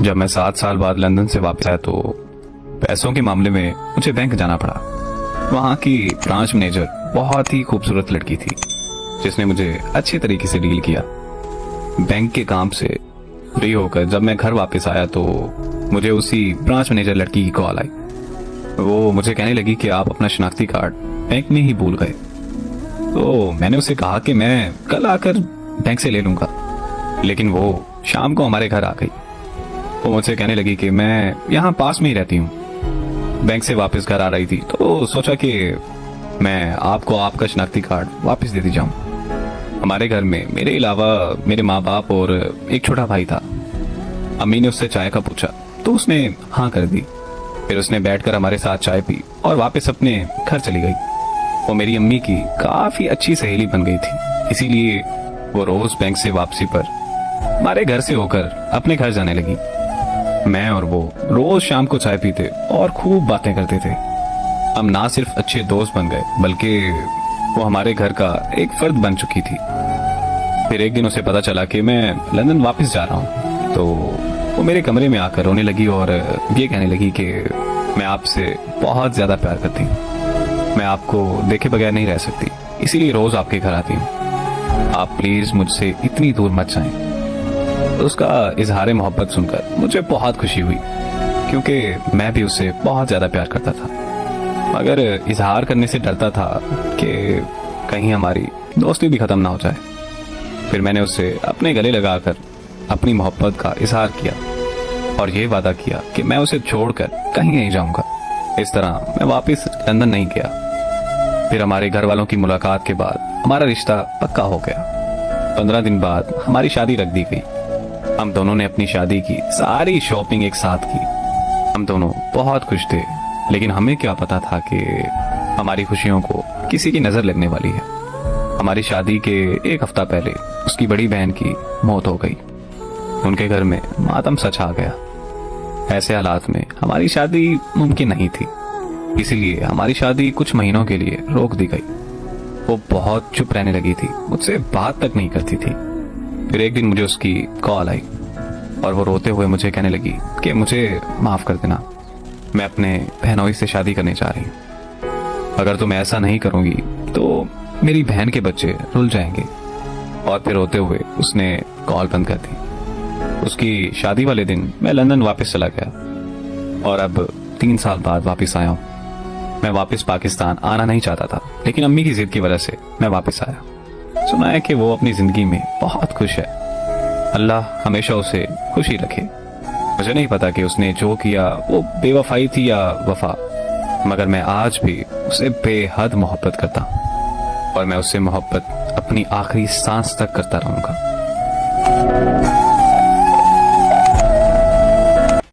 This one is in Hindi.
जब मैं 7 साल बाद लंदन से वापस आया तो पैसों के मामले में मुझे बैंक जाना पड़ा। वहाँ की ब्रांच मैनेजर बहुत ही खूबसूरत लड़की थी जिसने मुझे अच्छे तरीके से डील किया। बैंक के काम से फ्री होकर जब मैं घर वापस आया तो मुझे उसी ब्रांच मैनेजर लड़की की कॉल आई। वो मुझे कहने लगी कि आप अपना शनाख्ती कार्ड बैंक में ही भूल गए। तो मैंने उसे कहा कि मैं कल आकर बैंक से ले लूंगा, लेकिन वो शाम को हमारे घर आ गई। वो मुझसे कहने लगी कि मैं यहाँ पास में ही रहती हूँ, बैंक से वापस घर आ रही थी तो सोचा कि मैं आपको आपका शनाख्ती कार्ड वापस दे दी जाऊं। हमारे घर में मेरे अलावा मेरे माँ बाप और एक छोटा भाई था। अम्मी ने उससे चाय का पूछा तो उसने हाँ कर दी। फिर उसने बैठकर हमारे साथ चाय पी और वापस अपने घर चली गई। वो मेरी अम्मी की काफी अच्छी सहेली बन गई थी, इसीलिए वो रोज बैंक से वापसी पर हमारे घर से होकर अपने घर जाने लगी। मैं और वो रोज शाम को चाय पीते और खूब बातें करते थे। हम ना सिर्फ अच्छे दोस्त बन गए बल्कि वो हमारे घर का एक फर्द बन चुकी थी। फिर एक दिन उसे पता चला कि मैं लंदन वापस जा रहा हूँ तो वो मेरे कमरे में आकर रोने लगी और ये कहने लगी कि मैं आपसे बहुत ज्यादा प्यार करती हूँ, मैं आपको देखे बगैर नहीं रह सकती, इसीलिए रोज आपके घर आती हूँ, आप प्लीज मुझसे इतनी दूर मत जाएं। तो उसका इजहार मोहब्बत सुनकर मुझे बहुत खुशी हुई क्योंकि मैं भी उससे बहुत ज्यादा प्यार करता था, मगर इजहार करने से डरता था कि कहीं हमारी दोस्ती भी खत्म ना हो जाए। फिर मैंने उससे अपने गले लगाकर अपनी मोहब्बत का इजहार किया और ये वादा किया कि मैं उसे छोड़कर कहीं नहीं जाऊंगा। इस तरह मैं वापस लंदन नहीं गया। फिर हमारे घर वालों की मुलाकात के बाद हमारा रिश्ता पक्का हो गया। 15 दिन बाद हमारी शादी रख दी गई। हम दोनों ने अपनी शादी की सारी शॉपिंग एक साथ की। हम दोनों बहुत खुश थे, लेकिन हमें क्या पता था कि हमारी खुशियों को किसी की नजर लगने वाली है। हमारी शादी के एक हफ्ता पहले उसकी बड़ी बहन की मौत हो गई। उनके घर में मातम सा छा गया। ऐसे हालात में हमारी शादी मुमकिन नहीं थी, इसीलिए हमारी शादी कुछ महीनों के लिए रोक दी गई। वो बहुत चुप रहने लगी थी, मुझसे बात तक नहीं करती थी। फिर एक दिन मुझे उसकी कॉल आई और वो रोते हुए मुझे कहने लगी कि मुझे माफ कर देना, मैं अपने बहनोई से शादी करने जा रही हूँ। अगर तुम ऐसा नहीं करोगी तो मेरी बहन के बच्चे रुल जाएंगे। और फिर रोते हुए उसने कॉल बंद कर दी। उसकी शादी वाले दिन मैं लंदन वापस चला गया और अब 3 साल बाद वापस आया हूँ। मैं वापस पाकिस्तान आना नहीं चाहता था, लेकिन अम्मी की जिद की वजह से मैं वापस आया। सुना है कि वो अपनी जिंदगी में बहुत खुश है। अल्लाह हमेशा उसे खुशी रखे। मुझे नहीं पता कि उसने जो किया वो बेवफाई थी या वफा, मगर मैं आज भी उसे बेहद मोहब्बत करता हूँ और मैं उससे मोहब्बत अपनी आखिरी सांस तक करता रहूंगा।